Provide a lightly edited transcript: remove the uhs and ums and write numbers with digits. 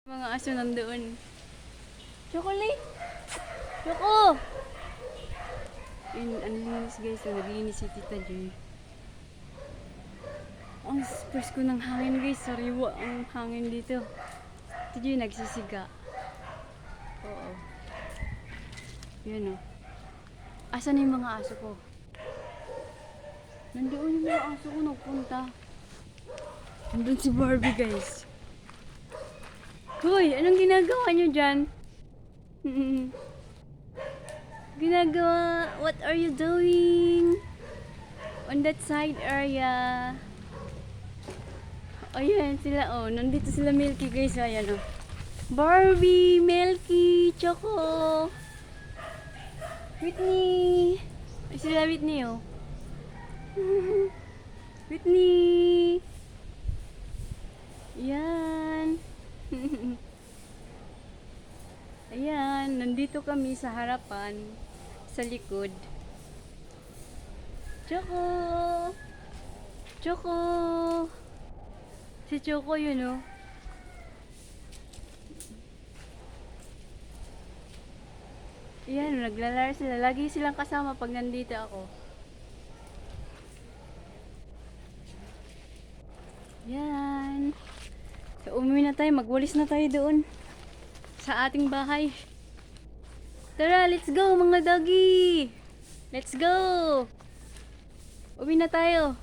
Mga aso nandoon. Chocolate! Choco! Ang linis guys. Naglinis si Tita Joy. Ang presko ng hangin guys. Sariwa ang hangin dito. Tita Joy nagsisiga. Oo. Yun o. Asan yung mga aso ko? Nandoon yung mga aso ko nagpunta. Nandun si Barbie guys. Hoy, anong ginagawa nyo dyan? Ginagawa, what are you doing? On that side area. Ayan sila, oh. Nandito sila Milky guys, ayan, oh. Barbie, Milky, Choco. Whitney. Ay, sila Whitney, oh. Whitney. Yan. Ayan, nandito kami sa harapan, sa likod. Choco! Choco! Si Choco yun, oh. Ayan, naglalaro sila. Lagi silang kasama pag nandito ako. Yan. So, umuwi na tayo. Magwalis na tayo doon. Sa ating bahay. Tara, let's go mga doggy! Let's go! Uwi na tayo.